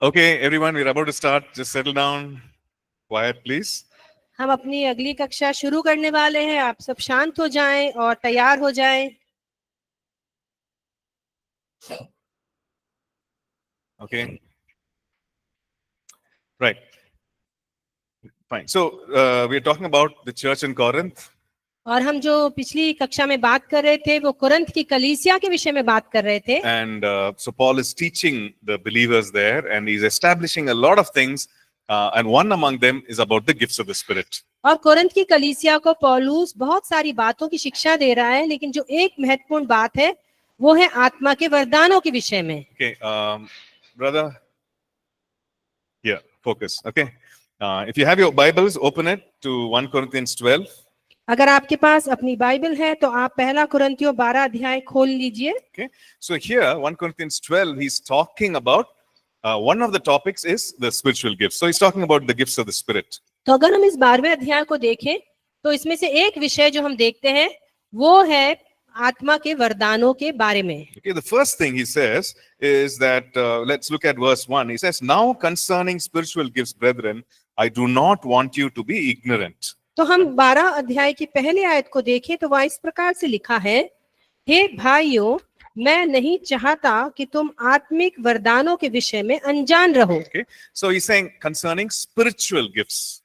Okay, everyone, we're about to start. Just settle down. Quiet, please. हम अपनी अगली कक्षा शुरू करने वाले हैं। आप सब शांत हो जाएं और तैयार हो जाएं। Okay. Right. Fine. So, we're talking about the church in Corinth. और हम जो पिछली कक्षा में बात कर रहे थे वो कुरिन्थ की कलीसिया के विषय में बात कर रहे थे। And so Paul is teaching the believers there, and he's establishing a lot of things. And one among them is about the gifts of the Spirit. और कुरिन्थ की कलीसिया को पौलुस बहुत सारी बातों की शिक्षा दे रहा है, लेकिन जो एक महत्वपूर्ण बात है वो है आत्मा के वरदानों के विषय में। Okay, brother. Yeah, focus. Okay. If you have your Bibles, open it to 1 Corinthians 12. अगर आपके पास अपनी बाइबल है तो आप पहला कुरिन्थियों 12 अध्याय खोल लीजिए। Okay, so here 1 Corinthians 12, he's talking about one of the topics is the spiritual gifts. So he's talking about the gifts of the Spirit. तो अगर हम इस 12वें अध्याय को देखें तो इसमें से एक विषय जो हम देखते हैं वो है आत्मा के वरदानों के बारे में। Okay, the first thing he says is that let's look at verse 1. He says, "Now concerning spiritual gifts, brethren, I do not want you to be ignorant." तो हम 12 अध्याय की पहली आयत को देखें तो वह इस प्रकार से लिखा है, हे भाइयों, मैं नहीं चाहता कि तुम आत्मिक वरदानों के विषय में अनजान रहो। Okay, so he's saying concerning spiritual gifts.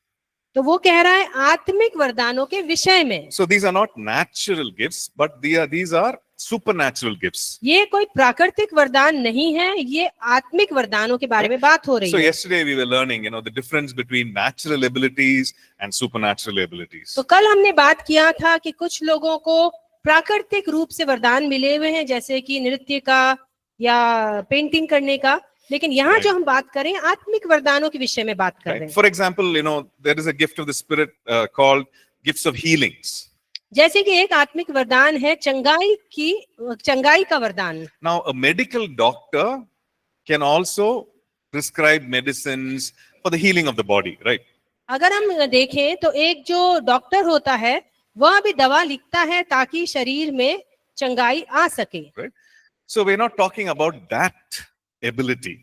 तो वो कह रहा है आत्मिक वरदानों के विषय में। So these are not natural gifts, but these are supernatural gifts. ये कोई प्राकृतिक वरदान नहीं है, ये आत्मिक वरदानों के बारे में बात हो रही So है। yesterday we were learning, the difference between natural abilities and supernatural abilities. तो कल हमने बात किया था कि कुछ लोगों को प्राकृतिक रूप से वरदान मिले हुए हैं, जैसे कि नृत्य का या पेंटिंग करने का, लेकिन यहाँ जो हम बात करें आत्मिक वरदानों के विषय में बात कर रहे हैं। For example, there is a gift of the Spirit called gifts of healings. जैसे कि एक आत्मिक वरदान है चंगाई का वरदान। Now, a medical doctor can also prescribe medicines for the healing of the body, right? अगर हम देखें तो एक जो डॉक्टर होता है वह भी दवा लिखता है ताकि शरीर में चंगाई आ सके। Right? So we're not talking about that ability.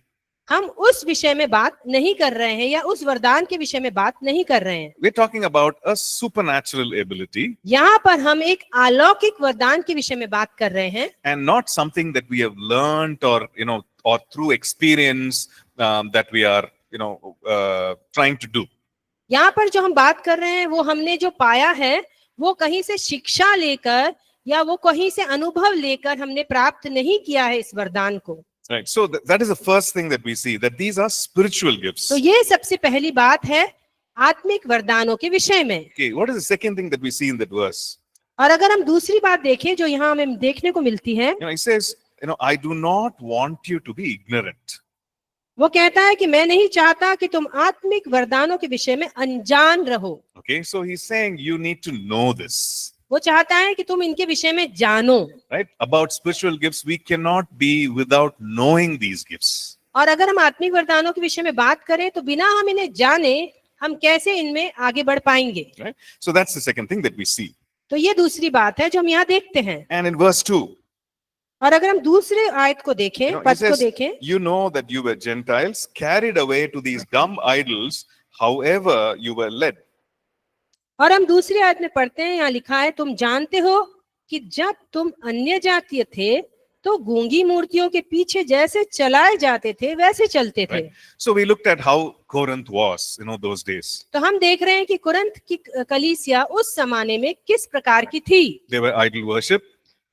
हम उस विषय में बात नहीं कर रहे हैं या उस वरदान के विषय में बात नहीं कर रहे हैं। We're talking about a supernatural ability. यहाँ पर हम एक अलौकिक वरदान के विषय में बात कर रहे हैं। And not something that we have learned or through experience that we are, trying to do. यहाँ पर जो हम बात कर रहे हैं वो हमने जो पाया है वो कहीं से शिक्षा लेकर या वो कहीं से अनुभव लेकर हमने प्राप्त नहीं किया है इस वरदान को। Right. So that is the first thing that we see, that these are spiritual gifts. तो ये सबसे पहली बात है आत्मिक वरदानों के विषय में। Okay, what is the second thing that we see in that verse? और अगर हम दूसरी बात देखें जो यहाँ हमें देखने को मिलती है, He says, I do not want you to be ignorant. वो कहता है कि मैं नहीं चाहता कि तुम आत्मिक वरदानों के विषय में अनजान रहो। Okay, so he's saying you need to know this. वो चाहता है कि तुम इनके विषय में जानो। Right? About spiritual gifts, we cannot be without knowing these gifts. और अगर हम आत्मिक वरदानों के विषय में बात करें तो बिना हम इन्हें जाने हम कैसे इनमें आगे बढ़ पाएंगे। Right? So that's the second thing that we see. तो ये दूसरी बात है जो हम यहाँ देखते हैं। And in verse 2, और अगर हम दूसरे आयत को देखें, he पद को says, देखें, you know that you were Gentiles carried away to these dumb idols, however you were led. और हम दूसरी आयत में पढ़ते हैं, यहाँ लिखा है, तुम जानते हो कि जब तुम अन्य जातीय थे तो गूंगी मूर्तियों के पीछे जैसे चलाए जाते थे वैसे चलते थे। Right? So we looked at how Corinth was, those days. तो हम देख रहे हैं कि कुरिन्थ की कलीसिया उस जमाने में किस प्रकार की थी। They were idol worship.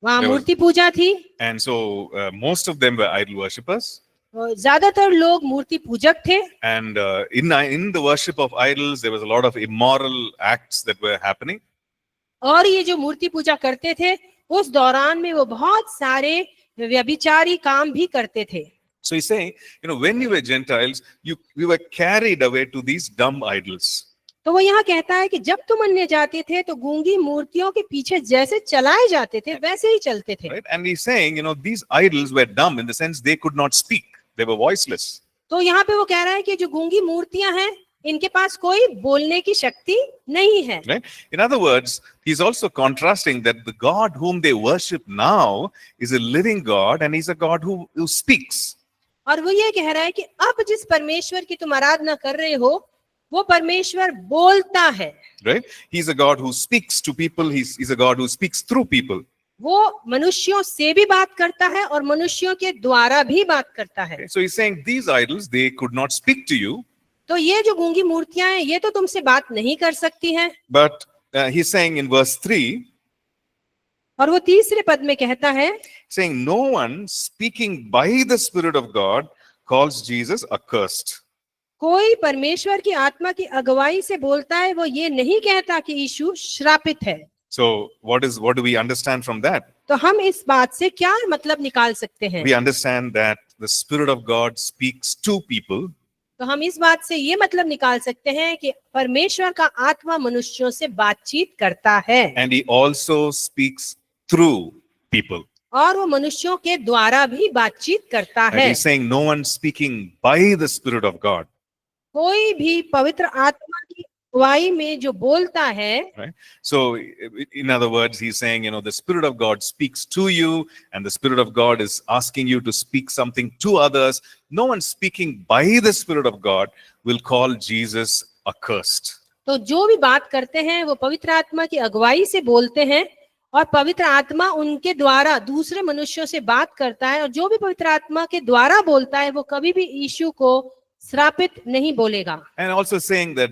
वहाँ मूर्ति पूजा थी। And so most of them were idol worshippers. ज्यादातर लोग मूर्ति पूजक थे। And in the worship of idols, there was a lot of immoral acts that were happening. और ये जो मूर्ति पूजा करते थे उस दौरान में वो बहुत सारे व्यभिचारी काम भी करते थे। So he's saying, when you were Gentiles, we were carried away to these dumb idols. तो वो यहाँ कहता है कि जब तुम अन्य जाते थे तो गूंगी मूर्तियों के पीछे जैसे चलाए जाते थे वैसे ही चलते थे। Right? And he's saying, these idols were dumb in the sense they could not speak. They were voiceless. तो यहाँ पे वो कह रहा है कि जो गूंगी मूर्तियां हैं इनके पास कोई बोलने की शक्ति नहीं है। Right? In other words, he's also contrasting that the God whom they worship now is a living God and he's a God who speaks. और वो ये कह रहा है कि अब जिस परमेश्वर की तुम आराधना कर रहे हो वो परमेश्वर बोलता है। Right? He's a God who speaks to people. He's a God who speaks through people. वो मनुष्यों से भी बात करता है और मनुष्यों के द्वारा भी बात करता है। Okay? So he's saying these idols, they could not speak to you. तो ये जो गूंगी मूर्तियां हैं ये तो तुमसे बात नहीं कर सकती हैं। But he's saying in verse 3, और वो तीसरे पद में कहता है, saying no one speaking by the Spirit of God calls Jesus accursed. कोई परमेश्वर की आत्मा की अगुवाई से बोलता है वो ये नहीं कहता कि यीशु श्रापित है। So what do we understand from that? तो हम इस बात से क्या मतलब निकाल सकते हैं? We understand that the Spirit of God speaks to people. तो हम इस बात से ये मतलब निकाल सकते हैं कि परमेश्वर का आत्मा मनुष्यों से बातचीत करता है And he also speaks through people. और वो मनुष्यों के द्वारा भी बातचीत करता And है। he's saying no one speaking by the Spirit of God. कोई भी पवित्र आत्मा की अगुवाई में जो बोलता है, Right? So in other words, he's saying, the Spirit of God speaks to you and the Spirit of God is asking you to speak something to others. No one speaking by the Spirit of God will call Jesus accursed. तो जो भी बात करते हैं वो पवित्र आत्मा की अगुवाई से बोलते हैं और पवित्र आत्मा उनके द्वारा दूसरे मनुष्यों से बात करता है और जो भी पवित्र आत्मा के द्वारा बोलता है वो कभी भी यीशु को श्रापित नहीं बोलेगा। And also saying that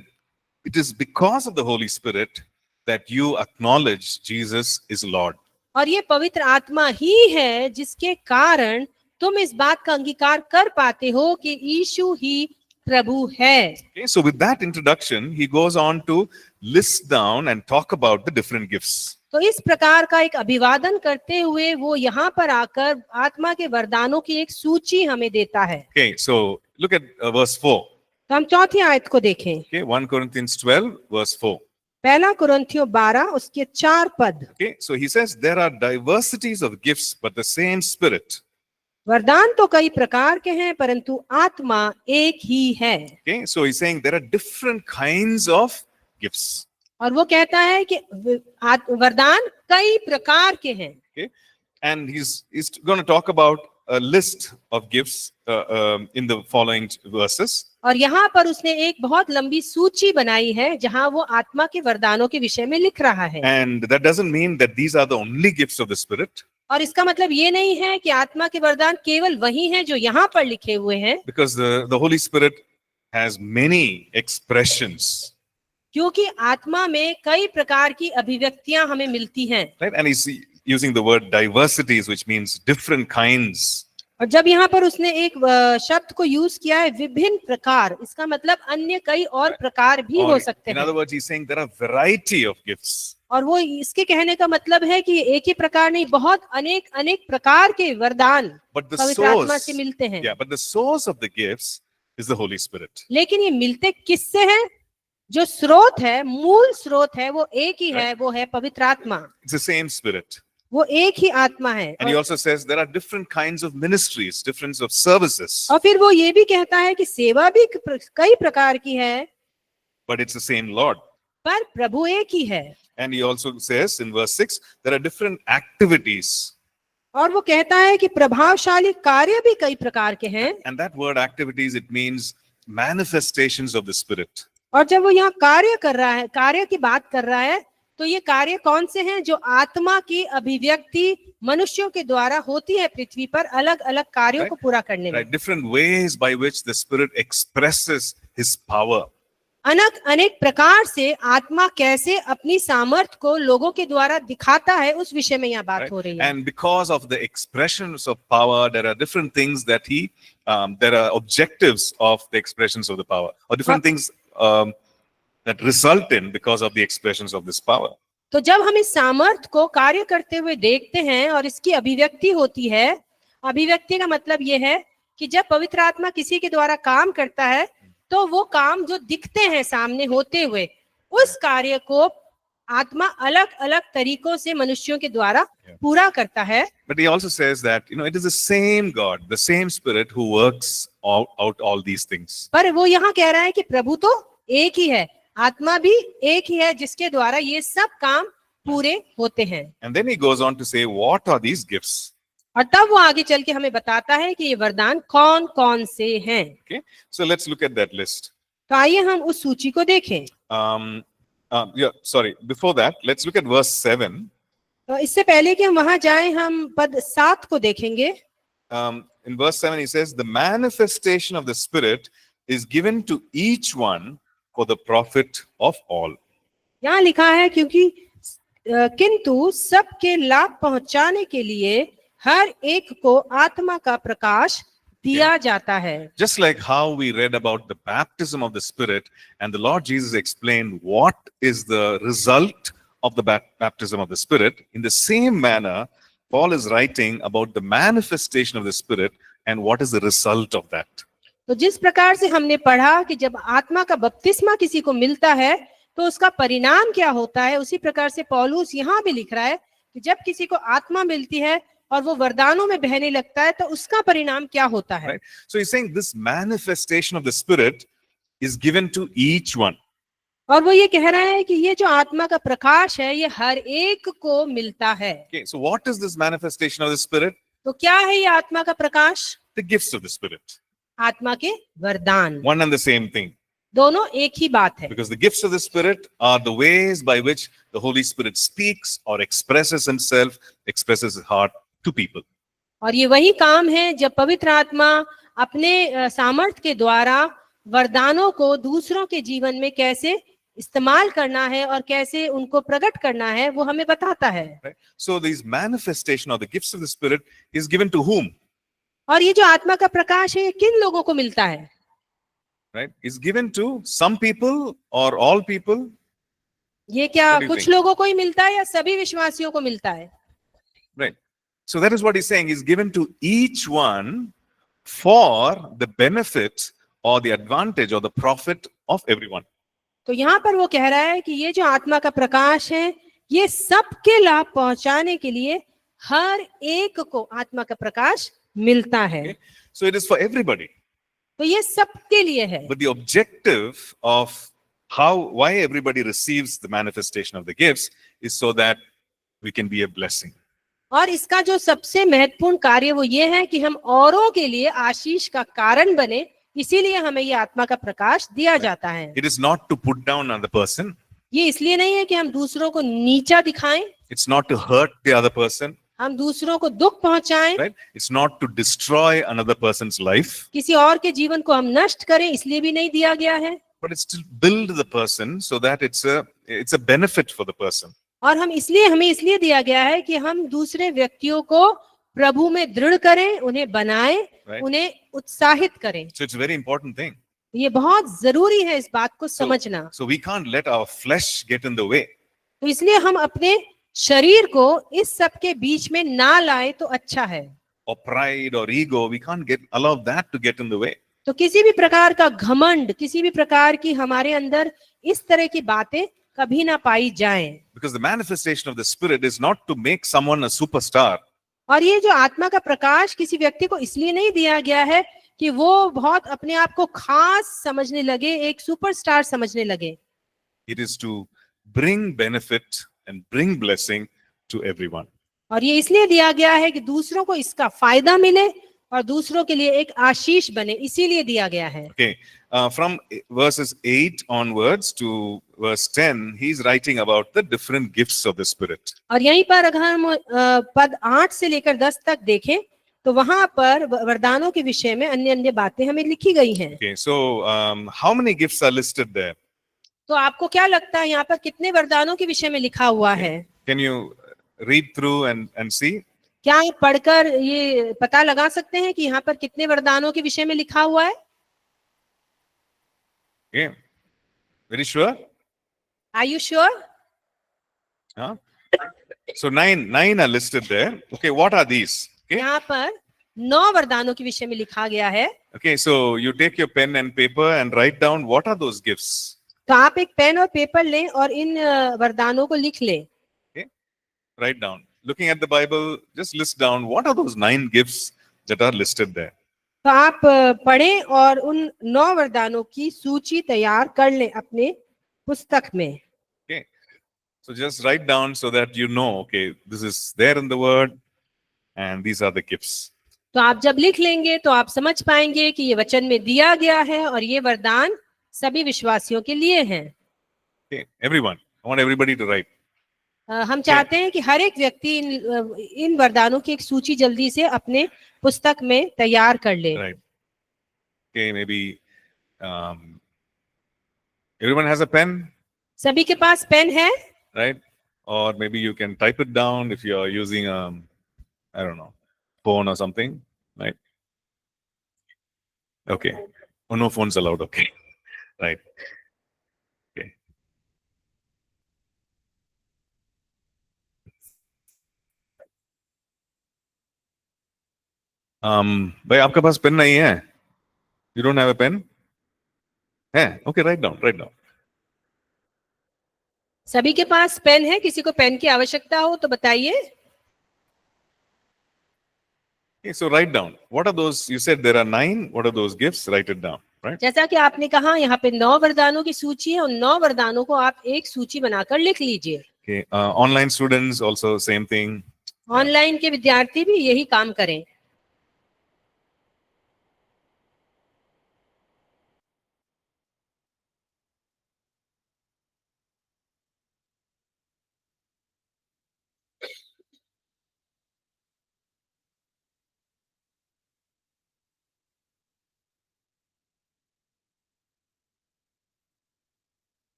it is because of the Holy Spirit that you acknowledge Jesus is Lord. और ये पवित्र आत्मा ही है जिसके कारण तुम इस बात का अंगीकार कर पाते हो कि यीशु ही प्रभु है। Okay, so with that introduction, he goes on to list down and talk about the different gifts. तो इस प्रकार का एक अभिवादन करते हुए वो यहाँ पर आकर आत्मा के वरदानों की एक सूची हमें देता है। Okay, so look at verse 4. तो हम चौथी आयत को देखें। Okay, 1 Corinthians 12, verse 4. पहला कुरिन्थियों 12 उसके 4 पद। Okay, so he says there are diversities of gifts, but the same Spirit. वरदान तो कई प्रकार के हैं परंतु आत्मा एक ही है। Okay, so he's saying there are different kinds of gifts. और वो कहता है कि वरदान कई प्रकार के हैं। Okay, and he's going to talk about a list of gifts in the following verses. और यहाँ पर उसने एक बहुत लंबी सूची बनाई है जहाँ वो आत्मा के वरदानों के विषय में लिख रहा है। And that doesn't mean that these are the only gifts of the Spirit. और इसका मतलब ये नहीं है कि आत्मा के वरदान केवल वही हैं जो यहाँ पर लिखे हुए हैं। Because the Holy Spirit has many expressions. क्योंकि आत्मा में कई प्रकार की अभिव्यक्तियां हमें मिलती हैं। Right? And he's using the word diversities, which means different kinds. और जब यहाँ पर उसने एक शब्द को यूज किया है विभिन्न प्रकार, इसका मतलब अन्य कई और प्रकार भी हो सकते In हैं। other words, he's saying there are variety of gifts. और वो इसके कहने का मतलब है कि एक ही प्रकार नहीं, बहुत अनेक प्रकार के वरदान But the पवित्र आत्मा source, से मिलते हैं। yeah, but the source of the gifts is the Holy Spirit. लेकिन ये मिलते किससे हैं? जो स्रोत है, मूल स्रोत है, वो एक ही है, वो है पवित्र आत्मा। It's the same Spirit. वो एक ही आत्मा है। And he also says there are different kinds of ministries, different of services, और फिर वो ये भी कहता है कि सेवा भी कई प्रकार की है, but it's the same Lord. पर प्रभु एक ही है। And he also says in verse 6, there are different activities. और वो कहता है कि प्रभावशाली कार्य भी कई प्रकार के हैं। And that word activities, it means manifestations of the Spirit. और जब वो यहाँ कार्य कर रहा है, कार्य की बात कर रहा है, तो ये कार्य कौन से हैं? जो आत्मा की अभिव्यक्ति मनुष्यों के द्वारा होती है पृथ्वी पर अलग अलग कार्यों को पूरा करने में। Right? Different ways by which the Spirit expresses his power. अनेक प्रकार से आत्मा कैसे अपनी सामर्थ को लोगों के द्वारा दिखाता है, उस विषय में यहाँ बात Right? हो रही है। And because of the expressions of power, there are different things that there are objectives of the expressions of the power, or different things that result in because of the expressions of this power. तो जब हम इस सामर्थ को कार्य करते हुए देखते हैं और इसकी अभिव्यक्ति होती है, अभिव्यक्ति का मतलब ये है कि जब पवित्र आत्मा किसी के द्वारा काम करता है तो वो काम जो दिखते हैं सामने होते हुए, उस कार्य को आत्मा अलग अलग तरीकों से मनुष्यों के द्वारा पूरा करता है। But he also says that it is the same God, the same Spirit who works out all these things. पर वो यहाँ कह रहा है कि प्रभु तो एक ही है, आत्मा भी एक ही है जिसके द्वारा ये सब काम पूरे होते हैं। And then he goes on to say, what are these gifts? और तब वो आगे चल के हमें बताता है कि ये वरदान कौन कौन से हैं। Okay, so let's look at that list. तो आइए हम उस सूची को देखें। Before that, let's look at verse 7. तो इससे पहले कि हम वहां जाएं, हम पद 7 को देखेंगे। In verse 7, he says, the manifestation of the Spirit is given to each one for the profit of all. यहाँ लिखा है क्योंकि किंतु सबके लाभ पहुंचाने के लिए हर एक को आत्मा का प्रकाश दिया जाता है। Just like how we read about the baptism of the Spirit, and the Lord Jesus explained what is the result of the baptism of the Spirit, in the same manner, Paul is writing about the manifestation of the Spirit and what is the result of that. तो जिस प्रकार से हमने पढ़ा कि जब आत्मा का बपतिस्मा किसी को मिलता है तो उसका परिणाम क्या होता है, उसी प्रकार से पौलुस यहाँ भी लिख रहा है कि जब किसी को आत्मा मिलती है और वो वरदानों में बहने लगता है तो उसका परिणाम क्या होता है। Right? So he's saying this manifestation of the Spirit is given to each one. और वो ये कह रहा है कि ये जो आत्मा का प्रकाश है ये हर एक को मिलता है। Okay, so what is this manifestation of the Spirit? तो क्या है ये आत्मा का प्रकाश? The gifts of the Spirit. आत्मा के वरदान। One and the same thing. दोनों एक ही बात है। Because the gifts of the Spirit are the ways by which the Holy Spirit speaks or expresses himself, expresses his heart to people. और ये वही काम है जब पवित्र आत्मा अपने सामर्थ्य के द्वारा वरदानों को दूसरों के जीवन में कैसे इस्तेमाल करना है और कैसे उनको प्रकट करना है वो हमें बताता है। Right? So these manifestation of the gifts of the Spirit is given to whom? और ये जो आत्मा का प्रकाश है ये किन लोगों को मिलता है? Right? Is given to some people or all people? ये क्या What do you कुछ think? लोगों को ही मिलता है या सभी विश्वासियों को मिलता है? Right. So that is what he's saying, is given to each one for the benefit or the advantage or the profit of everyone. तो यहाँ पर वो कह रहा है कि ये जो आत्मा का प्रकाश है ये सबके लाभ पहुंचाने के लिए हर एक को आत्मा का प्रकाश मिलता है। Okay? So it is for everybody. तो ये सबके लिए है। But the objective of why everybody receives the manifestation of the gifts is so that we can be a blessing. और इसका जो सबसे महत्वपूर्ण कार्य वो ये है कि हम औरों के लिए आशीष का कारण बने, इसीलिए हमें ये आत्मा का प्रकाश दिया जाता है। It is not to put down another person. ये इसलिए नहीं है कि हम दूसरों को नीचा दिखाएं, It's not to hurt the other person. हम दूसरों को दुख पहुंचाएं, Right? It's not to destroy another person's life. किसी और के जीवन को हम नष्ट करें, इसलिए भी नहीं दिया गया है। But it's to build the person so that it's a benefit for the person. और हमें इसलिए दिया गया है कि हम दूसरे व्यक्तियों को प्रभु में दृढ़ करें, उन्हें बनाएं, Right. उन्हें उत्साहित करें। So it's a very important thing. ये बहुत जरूरी है इस बात को समझना। So we can't let our flesh get in the way. तो इसलिए हम अपने शरीर को इस सब के बीच में ना लाए तो अच्छा है। Or pride or ego, we can't allow that to get in the way. तो किसी भी प्रकार का घमंड, किसी भी प्रकार की हमारे अंदर इस तरह की बातें कभी ना पाई जाएं। Because the manifestation of the Spirit is not to make someone a superstar. और ये जो आत्मा का प्रकाश किसी व्यक्ति को इसलिए नहीं दिया गया है कि वो बहुत अपने आप को खास समझने लगे, एक सुपरस्टार समझने लगे। It is to bring benefit and bring blessing to everyone. और ये इसलिए दिया गया है कि दूसरों को इसका फायदा मिले और दूसरों के लिए एक आशीष बने, इसीलिए दिया गया है। Okay, from verses 8 onwards to verse 10, he's writing about the different gifts of the Spirit. और यहीं पर अगर हम पद 8 से लेकर 10 तक देखें तो वहां पर वरदानों के विषय में अन्य अन्य बातें हमें लिखी गई हैं। Okay, so how many gifts are listed there? तो आपको क्या लगता है यहाँ पर कितने वरदानों के विषय में लिखा हुआ है? Can you read through and see? क्या आप पढ़कर ये पता लगा सकते हैं कि यहाँ पर कितने वरदानों के विषय में लिखा हुआ है? Okay, very sure? Are you sure? Huh? So nine are listed there. Okay, what are these? Okay, यहाँ पर 9 वरदानों के विषय में लिखा गया है। okay, so you take your pen and paper and write down what are those gifts. तो आप एक पेन और पेपर लें और इन वरदानों को लिख लें। Okay, write down. Looking at the Bible, just list down what are those 9 gifts that are listed there. तो आप पढ़ें और उन 9 वरदानों की सूची तैयार कर लें अपने पुस्तक में। Okay. So just write down so that you know, okay, this is there in the word and these are the gifts. तो आप जब लिख लेंगे तो आप समझ पाएंगे कि ये वचन में दिया गया है और ये वरदान सभी विश्वासियों के लिए हैं। Okay, everyone. I want everybody to write. हम चाहते हैं कि हर एक व्यक्ति इन वरदानों की एक सूची जल्दी से अपने पुस्तक में तैयार कर ले। Right. Okay, maybe everyone has a pen, सभी के पास पेन है, right? Or maybe you can type it down if you are using I don't know, phone or something, right? Okay. Oh, no phones allowed. Okay. Right. Okay. भाई आपके पास pen नहीं है? You don't have a pen? है? Okay, write down, write down. सभी के पास pen है, किसी को पेन की आवश्यकता हो तो बताइए। Okay, so write down. What are those? You said there are 9. What are those gifts? Write it down, right? जैसा कि आपने कहा यहाँ पे 9 वरदानों की सूची है, उन 9 वरदानों को आप एक सूची बनाकर लिख लीजिए। Okay. Online students also same thing. Online के विद्यार्थी भी यही काम करें।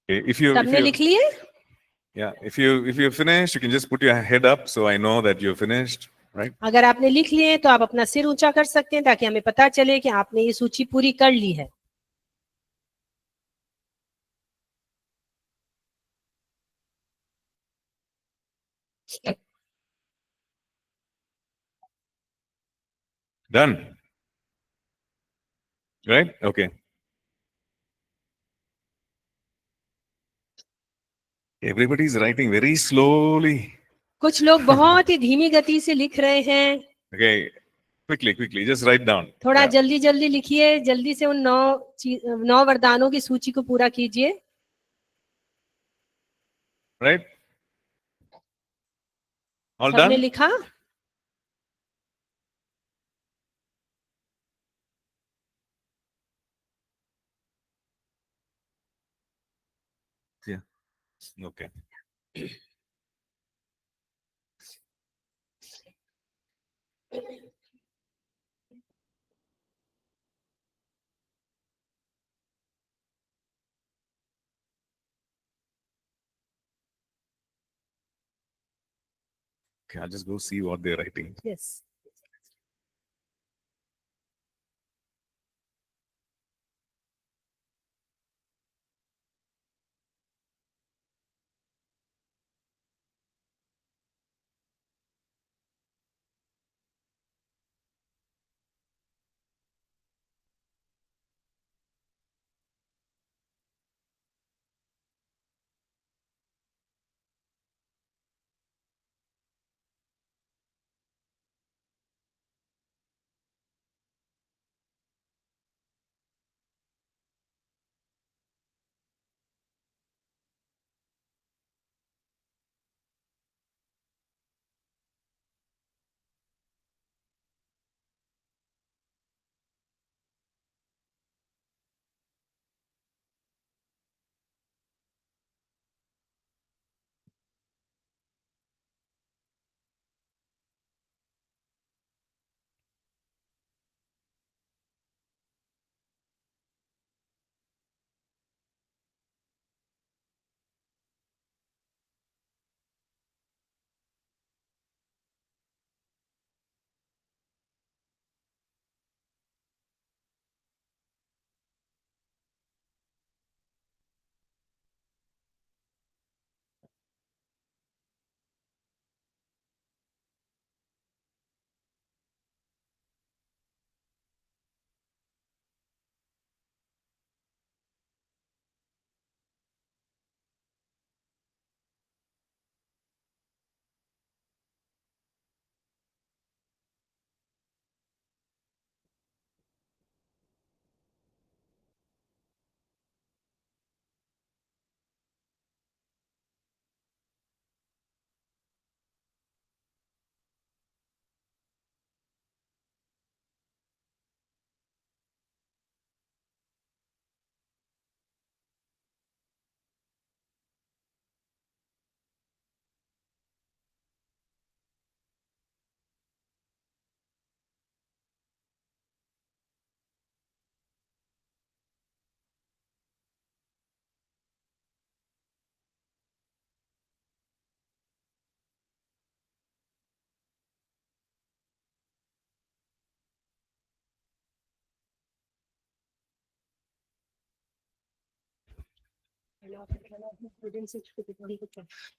Okay. If सबने you लिख लिए? yeah, if you finish, you can just put your head up so I know that you're finished, right? अगर आपने लिख लिए तो आप अपना सिर ऊंचा कर सकते हैं ताकि हमें पता चले कि आपने ये सूची पूरी कर ली है। Done. Right? Okay. Everybody's writing very slowly. कुछ लोग बहुत ही धीमी गति से लिख रहे हैं। Okay. Quickly, just write down. थोड़ा Yeah. जल्दी जल्दी लिखिए, जल्दी से उन 9 वरदानों की सूची को पूरा कीजिए। Right? All सबने done? लिखा? Yeah. Okay. Okay, I'll just go see what they're writing. Yes.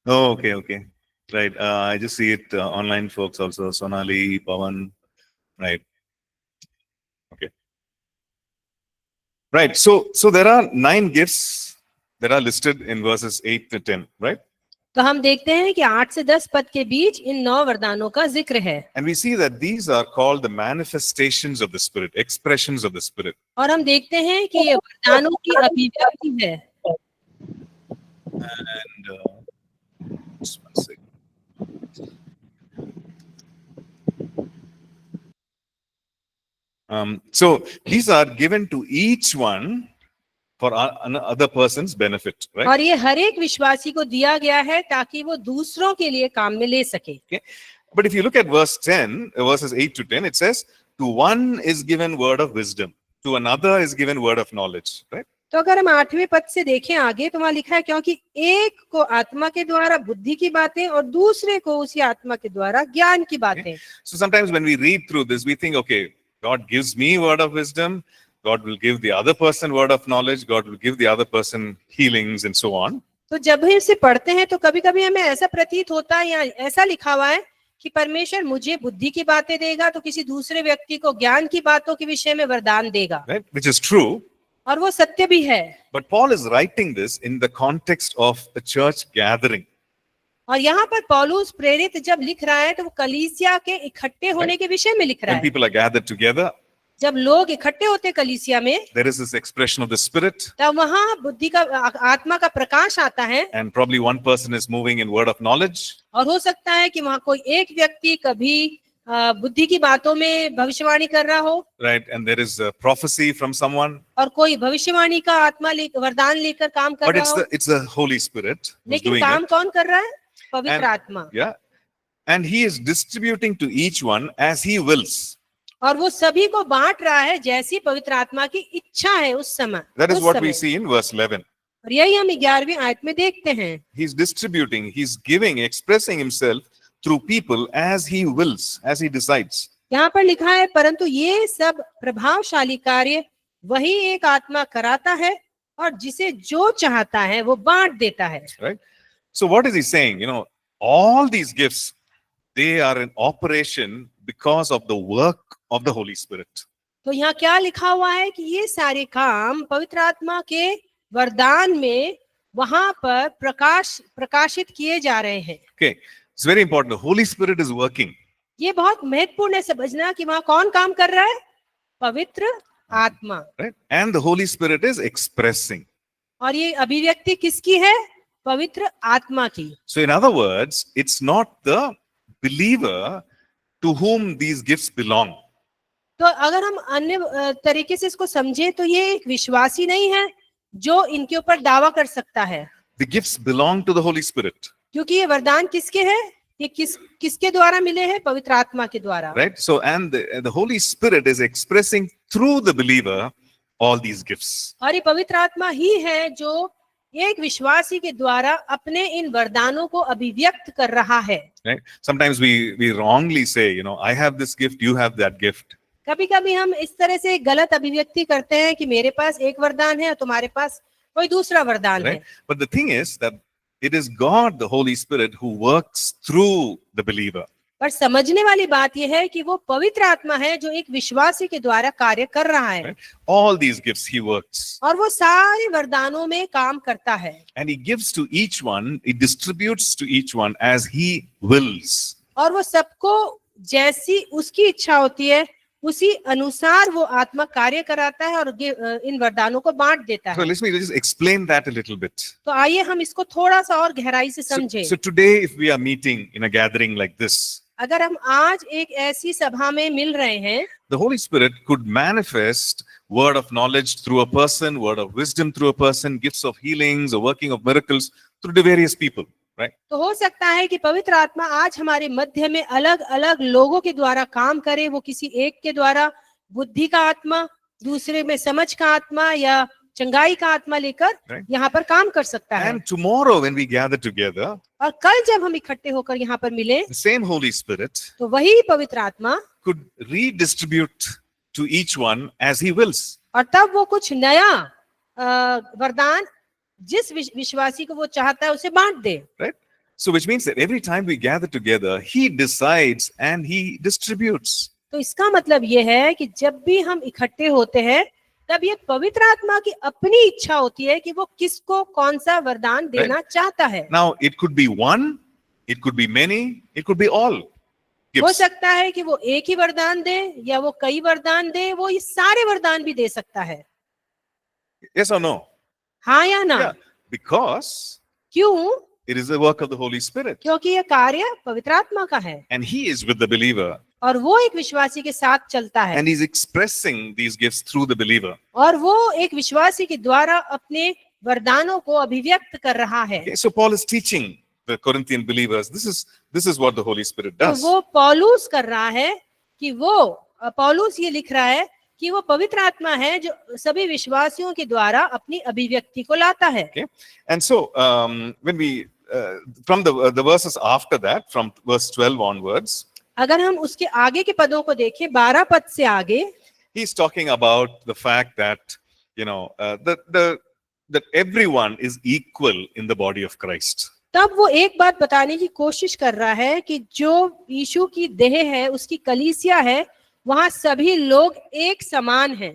Oh, okay. Right. I just see it online, folks also. Sonali, Pawan. Right. Okay. Right. So there are 9 gifts that are listed in verses 8 to 10, right? तो हम देखते हैं कि 8 से 10 पद के बीच इन 9 वरदानों का जिक्र है And we see that these are called the manifestations of the Spirit, expressions of the Spirit. और हम देखते हैं कि ये वरदानों की अभिव्यक्ति है And just one second. So these are given to each one for another person's benefit, right? और ये हर एक विश्वासी को दिया गया है ताकि वो दूसरों के लिए काम में ले सके But if you look at verse 10, verses 8 to 10, it says, to one is given word of wisdom, to another is given word of knowledge, right? तो अगर हम 8वें पद से देखें आगे तो वहां लिखा है क्योंकि एक को आत्मा के द्वारा बुद्धि की बातें और दूसरे को उसी आत्मा के द्वारा ज्ञान की बातें So sometimes when we read through this, we think, okay, God gives me word of wisdom, God will give the other person word of knowledge, God will give the other person healings and so on. तो जब हम इसे पढ़ते हैं तो कभी कभी हमें ऐसा प्रतीत होता है या ऐसा लिखा हुआ है कि परमेश्वर मुझे बुद्धि की बातें देगा तो किसी दूसरे व्यक्ति को ज्ञान की बातों के विषय में वरदान देगा Right? Which is true. और वो सत्य भी है But Paul is writing this in the context of a church gathering. और यहाँ पर पौलुस प्रेरित जब लिख रहा है तो वो कलीसिया के इकट्ठे होने के विषय में लिख रहा When है people are gathered together, जब लोग इकट्ठे होते कलीसिया में there is this expression of the Spirit, तब वहाँ बुद्धि का आत्मा का प्रकाश आता है and probably one person is moving in word of knowledge, और हो सकता है कि वहाँ कोई एक व्यक्ति कभी बुद्धि की बातों में भविष्यवाणी कर रहा हो right? And there is a prophecy from someone, और कोई भविष्यवाणी का आत्मा वरदान लेकर काम कर but रहा हो it's the Holy Spirit who's लेकिन doing काम it. कौन कर रहा है पवित्र And- आत्मा Yeah. And he is distributing to each one as he wills. और वो सभी को बांट रहा है जैसी पवित्र आत्मा की इच्छा है उस समय That is उस what समय। we see in verse 11. और यही हम 11वीं आयत में देखते हैं He's distributing, he's giving, expressing himself through people as he wills, as he decides. यहाँ पर लिखा है परंतु ये सब प्रभावशाली कार्य वही एक आत्मा कराता है और जिसे जो चाहता है वो बांट देता है Right? So what is he saying? You know, all these gifts, they are in operation because of the work of the Holy Spirit. तो यहाँ क्या लिखा हुआ है कि ये सारे काम पवित्र आत्मा के वरदान में वहां पर प्रकाशित किए जा रहे हैं Okay, it's very important. The Holy Spirit is working. ये बहुत महत्वपूर्ण है समझना कि वहां कौन काम कर रहा है पवित्र आत्मा Right? And the Holy Spirit is expressing. और ये अभिव्यक्ति किसकी है पवित्र आत्मा की So in other words, it's not the believer to whom these gifts belong. तो अगर हम अन्य तरीके से इसको समझे तो ये एक विश्वासी नहीं है जो इनके ऊपर दावा कर सकता है The gifts belong to the Holy Spirit. क्योंकि ये वरदान किसके हैं ये किसके द्वारा मिले हैं पवित्र आत्मा के द्वारा Right? So, and the Holy Spirit is expressing through the believer all these gifts. और ये पवित्र आत्मा ही है जो एक विश्वासी के द्वारा अपने इन वरदानों को अभिव्यक्त कर रहा है Right? Sometimes we wrongly say, you know, I have this gift, you have that gift. कभी कभी हम इस तरह से गलत अभिव्यक्ति करते हैं कि मेरे पास एक वरदान है और तुम्हारे पास कोई दूसरा वरदान Right? है But the thing is that it is God, the Holy Spirit, who works through the believer. पर समझने वाली बात यह है कि वो पवित्र आत्मा है जो एक विश्वासी के द्वारा कार्य कर रहा है Right? All these gifts he works. और वो सारे वरदानों में काम करता है And he gives to each one, he distributes to each one as he wills. और वो सबको जैसी उसकी इच्छा होती है उसी अनुसार वो आत्मा कार्य कराता है और इन वरदानों को बांट देता So है let me just explain that a little bit. तो आइए हम इसको थोड़ा सा और गहराई से समझें So today, if we are meeting in a gathering like this, अगर हम आज एक ऐसी सभा में मिल रहे हैं the Holy Spirit could manifest word of knowledge through a person, word of wisdom through a person, gifts of healings, or working of miracles through the various people, right? तो हो सकता है कि पवित्र आत्मा आज हमारे मध्य में अलग अलग लोगों के द्वारा काम करे वो किसी एक के द्वारा बुद्धि का आत्मा दूसरे में समझ का आत्मा या चंगाई का आत्मा लेकर Right. यहाँ पर काम कर सकता है And tomorrow, when we gather together, और कल जब हम इकट्ठे होकर यहाँ पर मिले the same Holy Spirit तो वही पवित्र आत्मा could redistribute to each one as he wills. और तब वो कुछ नया वरदान जिस विश्वासी को वो चाहता है उसे बांट दे। right? So which means that every time we gather together, he decides and he distributes. तो इसका मतलब ये है कि जब भी हम इकट्ठे होते हैं तब ये पवित्र आत्मा की अपनी इच्छा होती है कि वो किसको कौन सा वरदान देना चाहता है। Now it could be one, it could be many, it could be all हो gifts. सकता है कि वो एक ही वरदान दे या वो कई वरदान दे, वो ये सारे वरदान भी दे सकता है। Yes or no? हाँ या ना? Yeah, because क्यों? it is the work of the Holy Spirit. क्योंकि ये कार्य पवित्र आत्मा का है And he is with the believer. और वो एक विश्वासी के साथ चलता है And he's expressing these gifts through the believer. और वो एक विश्वासी के द्वारा अपने वरदानों को अभिव्यक्त कर रहा है। Okay, so Paul is teaching the Corinthian believers, this is what the Holy Spirit तो does. वो पौलुस कर रहा है कि पौलुस ये लिख रहा है कि वो पवित्र आत्मा है जो सभी विश्वासियों के द्वारा अपनी अभिव्यक्ति को लाता है। Okay, and so when we from the verses after that, from verse 12 onwards, अगर हम उसके आगे के पदों को देखें, 12 पद से आगे, he's talking about the fact that that everyone is equal in the body of Christ. तब वो एक बात बताने की कोशिश कर रहा है कि जो यीशु की देह है, उसकी कलीसिया है, वहां सभी लोग एक समान हैं।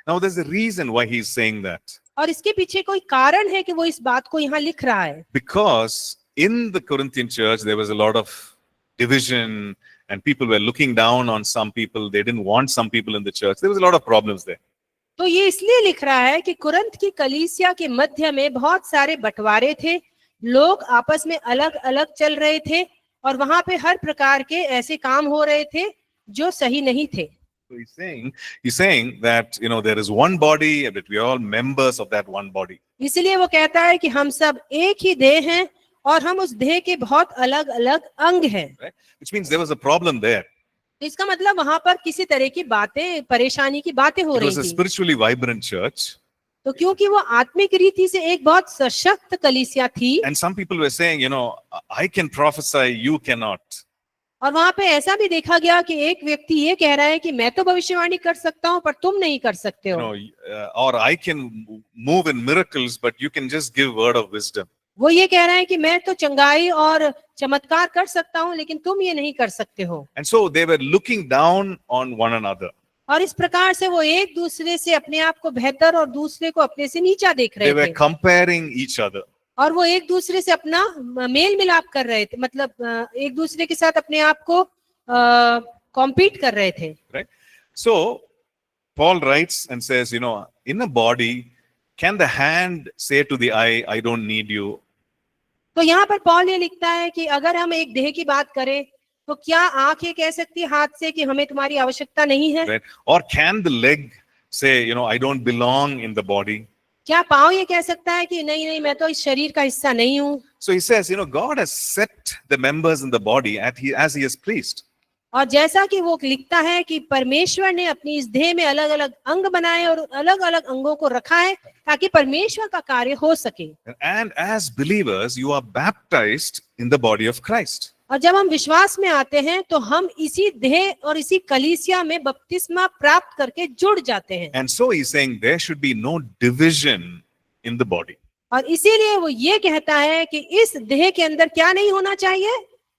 Now there's a reason why he's saying that. और इसके पीछे कोई कारण है कि वो इस बात को यहाँ लिख रहा है। Because in the Corinthian church there was a lot of division and people were looking down on some people. They didn't want some people in the church. There was a lot of problems there. तो ये इसलिए लिख रहा है कि Corinth की कलीसिया के मध्य में बहुत सारे बंटवारे थे, लोग आपस में अलग अलग चल रहे थे और वहां पे हर प्रकार के ऐसे काम हो रहे थे जो सही नहीं थे। So he's saying that there is one body and that we are all members of that one body. इसलिए वो कहता है कि हम सब एक ही देह हैं और हम उस देह के बहुत अलग अलग अंग हैं। Right? Which means there was a problem there. तो इसका मतलब वहां पर किसी तरह की बातें, परेशानी की बातें हो It रही was a थी। spiritually vibrant church. तो क्योंकि वो आत्मिक रीति से एक बहुत सशक्त कलीसिया थी And some people were saying, I can prophesy, you cannot. और वहां पे ऐसा भी देखा गया कि एक व्यक्ति ये कह रहा है कि मैं तो भविष्यवाणी कर सकता हूँ पर तुम नहीं कर सकते हो। Or I can move in miracles, but you can just give word of wisdom. वो ये कह रहा है कि मैं तो चंगाई और चमत्कार कर सकता हूँ लेकिन तुम ये नहीं कर सकते हो। And so they were looking down on one another. और इस प्रकार से वो एक दूसरे से अपने आप को बेहतर और दूसरे को अपने से नीचा देख They रहे were थे comparing each other. और वो एक दूसरे से अपना मेल मिलाप कर रहे थे, मतलब एक दूसरे के साथ अपने आप को कॉम्पीट कर रहे थे। Right? So Paul writes and says, in a body, can the hand say to the eye, I don't need you? तो यहाँ पर पौल ये लिखता है कि अगर हम एक देह की बात करें तो क्या आंख ये कह सकती है हाथ से कि हमें तुम्हारी आवश्यकता नहीं है? Right? Or can the leg say, I don't belong in the body? क्या पाँव ये कह सकता है कि नहीं नहीं मैं तो इस शरीर का हिस्सा नहीं हूँ? So he says, God has set the members in the body as he has pleased. और जैसा कि वो लिखता है कि परमेश्वर ने अपनी इस देह में अलग अलग अंग बनाए और अलग अलग अंगों को रखा है ताकि परमेश्वर का कार्य हो सके। And as believers, you are baptized in the body of Christ. और जब हम विश्वास में आते हैं तो हम इसी देह और इसी कलीसिया में बपतिस्मा प्राप्त करके जुड़ जाते हैं। And so he's saying there should be no division in the body. और इसीलिए वो ये कहता है कि इस देह के अंदर क्या नहीं होना चाहिए?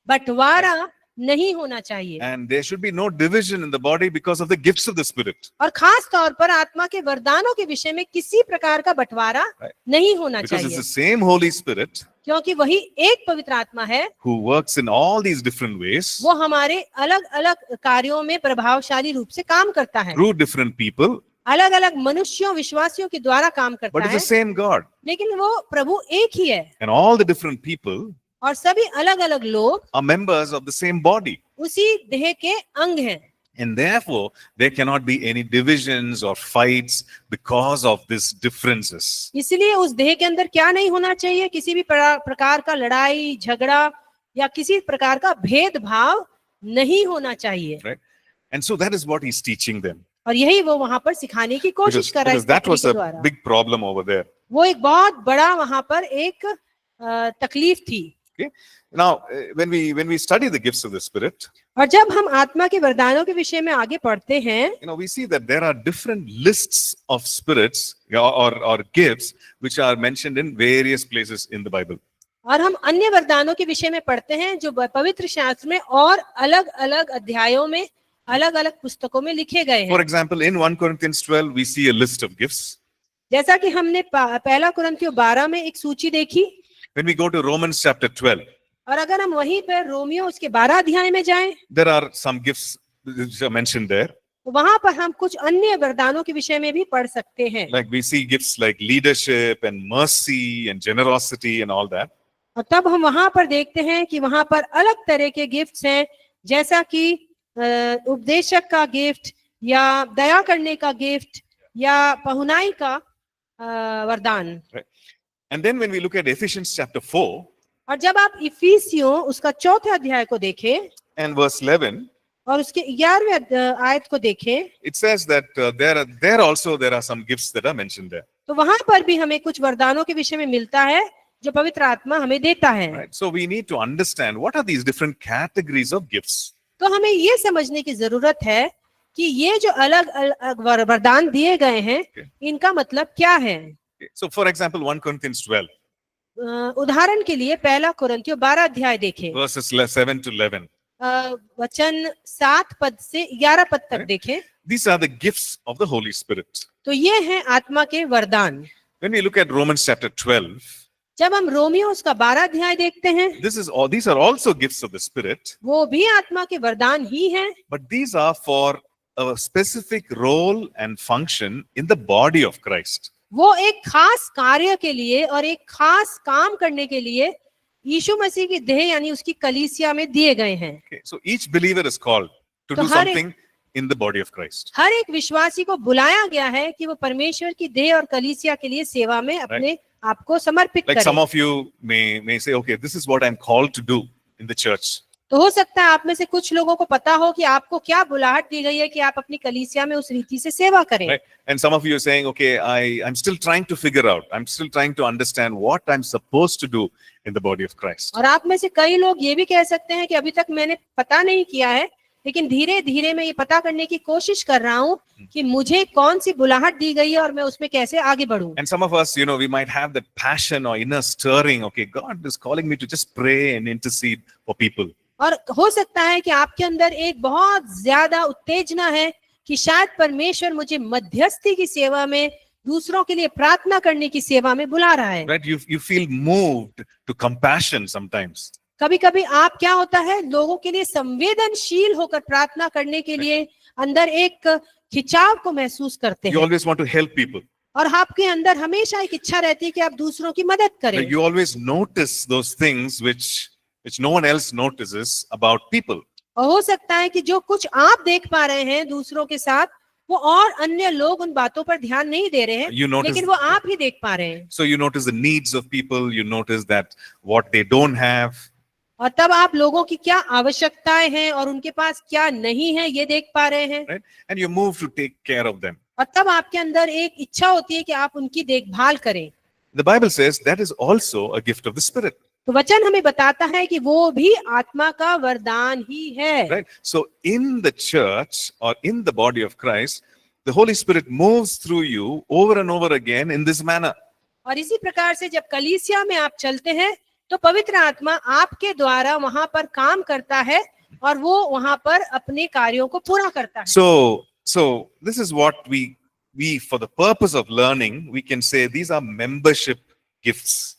बंटवारा नहीं होना चाहिए। And there should be no division in the body because of the gifts of the Spirit. और खास तौर पर आत्मा के वरदानों के विषय में किसी प्रकार का बंटवारा नहीं होना Because it's चाहिए, the same Holy Spirit क्योंकि वही एक पवित्र आत्मा है, who works in all these different ways वो हमारे अलग अलग कार्यों में प्रभावशाली रूप से काम करता है, through different people, अलग अलग मनुष्यों विश्वासियों के द्वारा काम but करता it's है, the same God. लेकिन वो प्रभु एक ही है And all the different people और सभी अलग अलग लोग are members of the same body. उसी देह के अंग हैं। And therefore, there cannot be any divisions or fights because of these differences. इसलिए उस देह के अंदर क्या नहीं होना चाहिए? किसी भी प्रकार का लड़ाई झगड़ा या किसी प्रकार का भेदभाव नहीं होना चाहिए। Right? And so that is what he's teaching them. और यही वो वहां पर सिखाने की कोशिश कर रहा है Because that was के a द्वारा। big problem over there. वो एक बहुत बड़ा वहां पर एक तकलीफ थी। Okay. Now, when we study the gifts of the Spirit, और जब हम आत्मा के वरदानों के विषय में आगे पढ़ते हैं, we see that there are different lists of spirits or gifts which are mentioned in various places in the Bible. और हम अन्य वरदानों के विषय में पढ़ते हैं जो पवित्र शास्त्र में और अलग अलग अध्यायों में अलग अलग पुस्तकों में लिखे गए For हैं। example, in 1 Corinthians 12, we see a list of gifts. जैसा कि हमने पहला कुरिन्थियों 12 में एक सूची देखी, When we go to Romans chapter 12, और अगर हम वहीं पर रोमियो उसके 12 अध्याय में जाएं, there are some gifts which are mentioned there. तो वहां पर हम कुछ अन्य वरदानों के विषय में भी पढ़ सकते हैं। Like we see gifts like leadership and mercy and generosity and all that. और तब हम वहां पर देखते हैं कि वहां पर अलग तरह के गिफ्ट्स हैं, जैसा कि उपदेशक का गिफ्ट या दया करने का गिफ्ट या पहुनाई का वरदान। And then when we look at Ephesians chapter 4 और जब आप इफिसियों उसका 4थे अध्याय को देखें and verse 11, और उसके 11वें आयत को देखें, it says that there also there are some gifts that are mentioned there. तो वहां पर भी हमें कुछ वरदानों के विषय में मिलता है जो पवित्र आत्मा हमें देता है। Right? So we need to understand what are these different categories of gifts. तो हमें ये समझने की जरूरत है कि ये जो अलग अलग वरदान दिए गए हैं, इनका मतलब क्या है। Okay. So for example, 1 Corinthians 12, उदाहरण के लिए पहला कुरिन्थियों 12 अध्याय देखें, verses 7 to 11. वचन 7 पद से 11 पद तक देखें। These are the gifts of the Holy Spirit. तो ये हैं आत्मा के वरदान। When we look at Romans chapter 12, जब हम रोमियो उसका 12 अध्याय देखते हैं, these are also gifts of the Spirit, वो भी आत्मा के वरदान ही हैं, but these are for a specific role and function in the body of Christ. वो एक खास कार्य के लिए और एक खास काम करने के लिए यीशु मसीह की देह यानी उसकी कलीसिया में दिए गए हैं। Okay. So each believer is called to तो do her something in the body of Christ. हर एक विश्वासी को बुलाया गया है कि वो परमेश्वर की देह और कलीसिया के लिए सेवा में अपने आप को समर्पित Like some करें। of you may say, okay, this is what I'm called to do in the church. तो हो सकता है आप में से कुछ लोगों को पता हो कि आपको क्या बुलाहट दी गई है कि आप अपनी कलीसिया में उस रीति से सेवा करें। Right? And some of you are saying, okay, I'm still trying to figure out, I'm still trying to understand what I'm supposed to do in the body of Christ. और आप में से कई लोग ये भी कह सकते हैं कि अभी तक मैंने पता नहीं किया है, लेकिन धीरे धीरे मैं ये पता करने की कोशिश कर रहा हूँ कि मुझे कौन सी बुलाहट दी गई है और मैं उसमें कैसे आगे बढ़ूं। And some of us, we might have that passion or inner stirring. Okay, God is calling me to just pray and intercede for people. और हो सकता है कि आपके अंदर एक बहुत ज्यादा उत्तेजना है कि शायद परमेश्वर मुझे मध्यस्थी की सेवा में, दूसरों के लिए प्रार्थना करने की सेवा में बुला रहा है। Right? You feel moved to compassion sometimes. कभी कभी आप क्या होता है, लोगों के लिए संवेदनशील होकर प्रार्थना करने के लिए अंदर एक खिंचाव को महसूस करते You हैं, always want to help people. और आपके अंदर हमेशा एक इच्छा रहती है कि आप दूसरों की मदद करें। Like you always notice those things which no one else notices about people. और हो सकता है कि जो कुछ आप देख पा रहे हैं दूसरों के साथ, वो और अन्य लोग उन बातों पर ध्यान नहीं दे रहे हैं, You notice- लेकिन वो आप ही देख पा रहे हैं। So you notice the needs of people, you notice that what they don't have. और तब आप लोगों की क्या आवश्यकताएं हैं और उनके पास क्या नहीं है ये देख पा रहे हैं, Right? And you move to take care of them. और तब आपके अंदर एक इच्छा होती है कि आप उनकी देखभाल करें। The Bible says that is also a gift of the Spirit. तो वचन हमें बताता है कि वो भी आत्मा का वरदान ही है। Right? So in the church or in the body of Christ, the Holy Spirit moves through you over and over again in this manner. और इसी प्रकार से जब कलीसिया में आप चलते हैं तो पवित्र आत्मा आपके द्वारा वहां पर काम करता है और वो वहां पर अपने कार्यों को पूरा करता है। So this is what we for the purpose of learning, we can say these are membership gifts.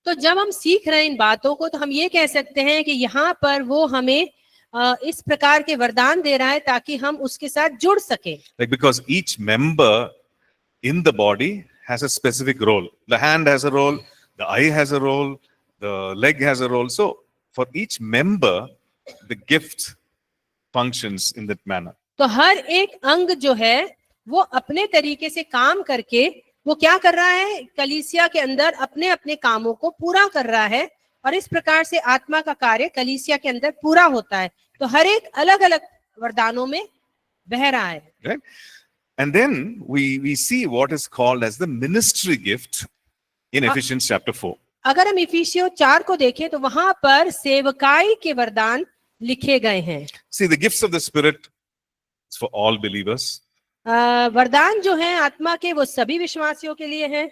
तो जब हम सीख रहे हैं इन बातों को, तो हम ये कह सकते हैं कि यहाँ पर वो हमें इस प्रकार के वरदान दे रहा है ताकि हम उसके साथ जुड़ सके। Like because each member in the body has a specific role. The hand has a role, the eye has a role, the leg has a role. So for each member, the gift functions in that manner. तो हर एक अंग जो है वो अपने तरीके से काम करके वो क्या कर रहा है, कलीसिया के अंदर अपने अपने कामों को पूरा कर रहा है, और इस प्रकार से आत्मा का कार्य कलीसिया के अंदर पूरा होता है। तो हर एक अलग अलग वरदानों में बह रहा है। Right? And then we see what is called as the ministry gift in Ephesians chapter 4. अगर हम इफिसियों 4 को देखें तो वहां पर सेवकाई के वरदान लिखे गए हैं। See, the gifts of the Spirit is for all believers, वरदान जो है आत्मा के वो सभी विश्वासियों के लिए हैं,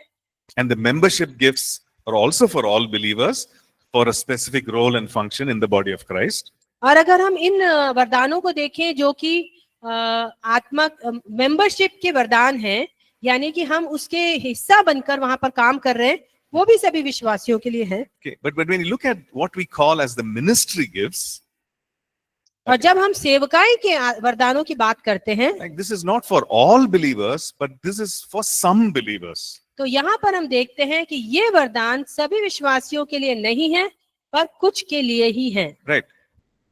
and the membership gifts are also for all believers for a specific role and function in the body of Christ. और अगर हम इन वरदानों को देखें जो कि आत्मा मेंबरशिप के वरदान हैं, यानी कि हम उसके हिस्सा बनकर वहां पर काम कर रहे हैं, वो भी सभी विश्वासियों के लिए है। Okay, but when you look at what we call as the ministry gifts, और जब हम सेवकाई के वरदानों की बात करते हैं, like this is not for all believers, but this is for some believers. तो यहाँ पर हम देखते हैं कि ये वरदान सभी विश्वासियों के लिए नहीं है, पर कुछ के लिए ही है। Right.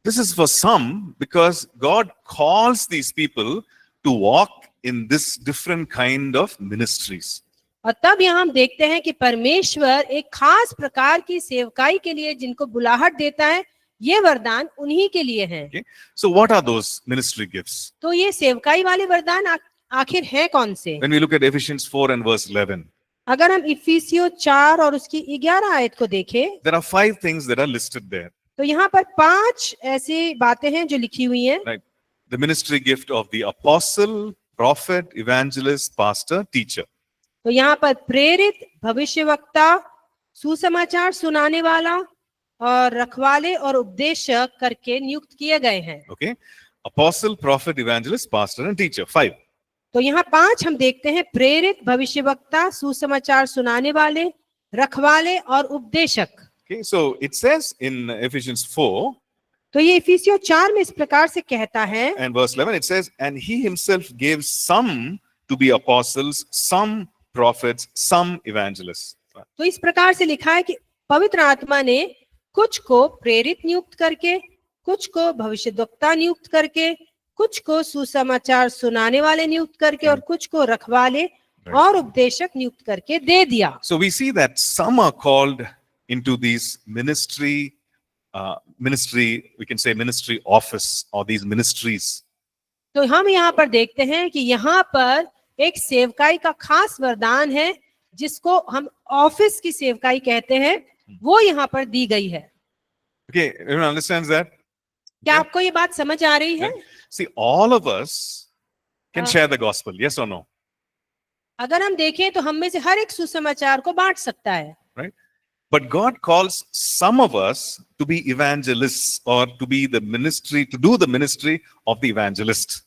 This is for some because God calls these people to walk in this different kind of ministries. और तब यहाँ हम देखते हैं कि परमेश्वर एक खास प्रकार की सेवकाई के लिए जिनको बुलाहट देता है, ये वरदान उन्हीं के लिए हैं। Okay. So what are those ministry gifts? तो ये सेवकाई वाले वरदान आखिर हैं कौन से? When we look at Ephesians 4 and verse 11, अगर हम इफिसियों 4 और उसकी 11 आयत को देखें, there are 5 things that are listed there. तो यहाँ पर 5 ऐसी बातें हैं जो लिखी हुई हैं। Right. The ministry gift of the apostle, prophet, evangelist, pastor, teacher. तो यहाँ पर प्रेरित, भविष्यवक्ता, सुसमाचार सुनाने वाला और रखवाले और उपदेशक करके नियुक्त किए गए हैं। Okay. Apostle, prophet, evangelist, pastor and teacher. 5. तो यहाँ 5 हम देखते हैं, प्रेरित, भविष्यवक्ता, सुसमाचार सुनाने वाले, रखवाले और उपदेशक। Okay. So it says in Ephesians 4 तो ये इफिसियों 4 में इस प्रकार से कहता है, and verse 11, it says, and he himself gave some to be apostles, some prophets, some evangelists. तो इस प्रकार से लिखा है कि पवित्र आत्मा ने कुछ को प्रेरित नियुक्त करके, कुछ को भविष्यद्वक्ता नियुक्त करके, कुछ को सुसमाचार सुनाने वाले नियुक्त करके और कुछ को रखवाले और उपदेशक नियुक्त करके दे दिया। So we see that some are called into these ministry, we can say ministry office or these ministries. तो हम यहाँ पर देखते हैं कि यहाँ पर एक सेवकाई का खास वरदान है जिसको हम ऑफिस की सेवकाई कहते हैं, वो यहाँ पर दी गई है। Okay, everyone understands that? क्या आपको ये बात समझ आ रही है? See, all of us can share the gospel, yes or no? अगर हम देखें तो हम में से हर एक सुसमाचार को बांट सकता है, Right? But God calls some of us to be evangelists or to be the ministry, to do the ministry of the evangelist.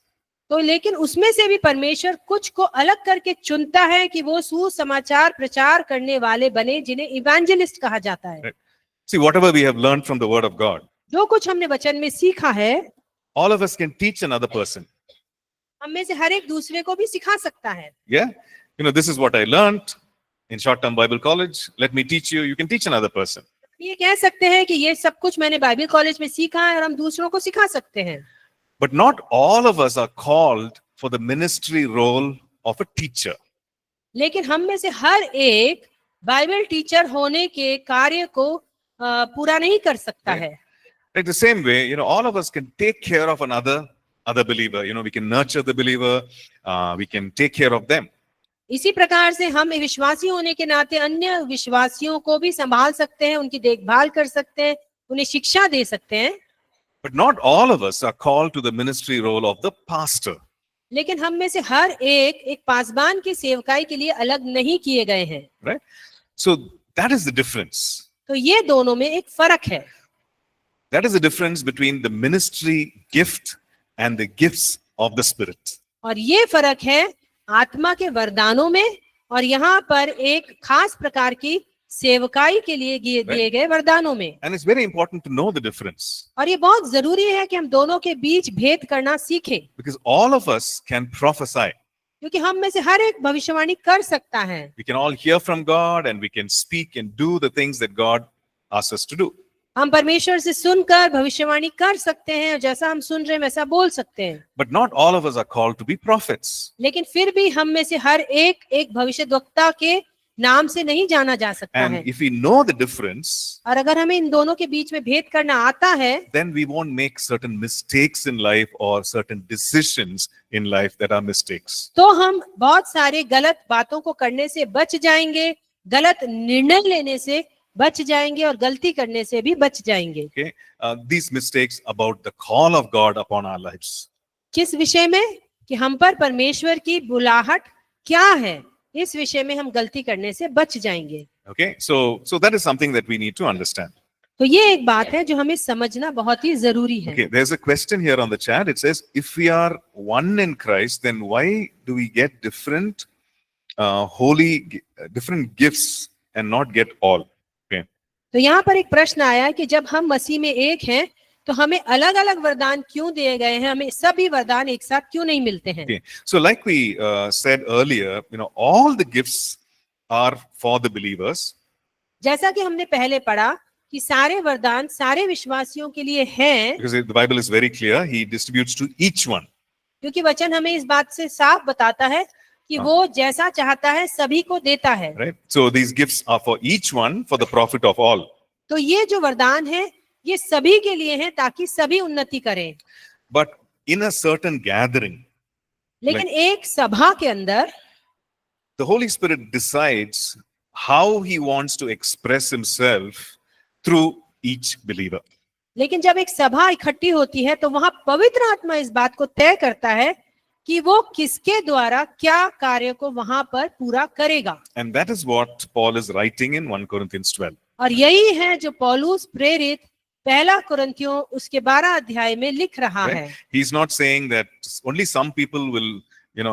तो लेकिन उसमें से भी परमेश्वर कुछ को अलग करके चुनता है कि वो सुसमाचार प्रचार करने वाले बने, जिन्हें इवेंजलिस्ट कहा जाता है। Right. See, whatever we have learned from the word of God, जो कुछ हमने वचन में सीखा है, all of us can teach another person. हम में से हर एक दूसरे को भी सिखा सकता है। Yeah? You know, this is what I learned in short-term Bible college. Let me teach you. You can teach another person. ये कह सकते हैं कि ये सब कुछ मैंने बाइबल कॉलेज में सीखा है और हम दूसरों को सिखा सकते हैं। But not all of us are called for the ministry role of a teacher. लेकिन हम में से हर एक बाइबल टीचर होने के कार्य को पूरा नहीं कर सकता है। Like the same way, you know, all of us can take care of other believer. You know, we can nurture the believer. We can take care of them. इसी प्रकार से हम विश्वासी होने के नाते अन्य विश्वासियों को भी संभाल सकते हैं, उनकी देखभाल कर सकते हैं, उन्हें शिक्षा दे सकते हैं। But not all of us are called to the ministry role of the pastor. लेकिन हम में से हर एक पासबान की सेवकाई के लिए अलग नहीं किए गए हैं। Right? So that is the difference. तो ये दोनों में एक फर्क है। That is the difference between the ministry gift and the gifts of the Spirit. और ये फर्क है आत्मा के वरदानों में और यहाँ पर एक खास प्रकार की सेवकाई के लिए दिए गए वरदानों में। And it's very important to know the difference. और ये बहुत जरूरी है कि हम दोनों के बीच भेद करना सीखें, Because all of us can prophesy. क्योंकि हम में से हर एक भविष्यवाणी कर सकता है। We can all hear from God and we can speak and do the things that God asks us to do. हम परमेश्वर से सुनकर भविष्यवाणी कर सकते हैं और जैसा हम सुन रहे हैं वैसा बोल सकते हैं। But not all of us are called to be prophets. लेकिन फिर भी हम में से हर एक भविष्यद्वक्ता के नाम से नहीं जाना जा सकता है। And if we know the difference, और अगर हमें इन दोनों के बीच में भेद करना आता है, then we won't make certain mistakes in life or certain decisions in life that are mistakes. तो हम बहुत सारे गलत बातों को करने से बच जाएंगे, गलत निर्णय लेने से बच जाएंगे और गलती करने से भी बच जाएंगे। Okay, these mistakes about the call of God upon our lives. किस विषय में? कि हम पर परमेश्वर की बुलाहट क्या है, इस विषय में हम गलती करने से बच जाएंगे। Okay, so that is something that we need to understand. तो ये एक बात है जो हमें समझना बहुत ही जरूरी है। Okay, there's a question here on the chat. It says, if we are one in Christ, then why do we get different different gifts and not get all? Okay. तो यहाँ पर एक प्रश्न आया है कि जब हम मसीह में एक हैं तो हमें अलग अलग वरदान क्यों दिए गए हैं, हमें सभी वरदान एक साथ क्यों नहीं मिलते हैं? Okay. So like we said earlier, all the gifts are for the believers. जैसा कि हमने पहले पढ़ा कि सारे वरदान सारे विश्वासियों के लिए हैं, Because the Bible is very clear, he distributes to each one. क्योंकि वचन हमें इस बात से साफ बताता है कि वो जैसा चाहता है सभी को देता है। Right? So these gifts are for each one for the profit of all. तो ये जो वरदान है ये सभी के लिए हैं ताकि सभी उन्नति करें। But in a certain gathering, लेकिन एक सभा के अंदर the Holy Spirit decides how he wants to express himself through each believer. लेकिन जब एक सभा इकट्ठी होती है तो वहां पवित्र आत्मा इस बात को तय करता है कि वो किसके द्वारा क्या कार्य को वहां पर पूरा करेगा। And that is what Paul is writing in 1 Corinthians 12. और यही है जो पौलुस प्रेरित पहला कुरिन्थियों उसके 12 अध्याय में लिख रहा Right? है। He's not saying that only some people will,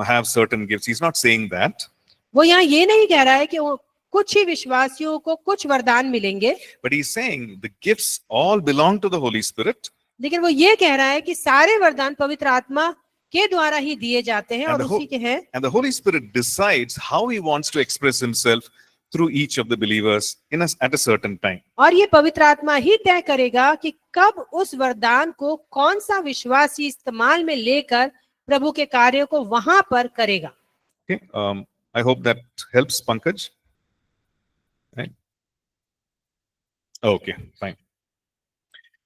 have certain gifts. He's not saying that. वो यहाँ ये नहीं कह रहा है कि वो कुछ ही विश्वासियों को कुछ वरदान मिलेंगे, But he's saying the gifts all belong to the Holy Spirit. लेकिन वो ये कह रहा है कि सारे वरदान पवित्र आत्मा के द्वारा ही दिए जाते हैं And और the उसी के हैं। And the Holy Spirit decides how he wants to express himself through each of the believers at a certain time. और ये पवित्र आत्मा ही तय करेगा कि कब उस वरदान को कौन सा विश्वासी इस्तेमाल में लेकर प्रभु के कार्य को वहां पर करेगा। Okay, I hope that helps, Pankaj. Right? Okay, fine.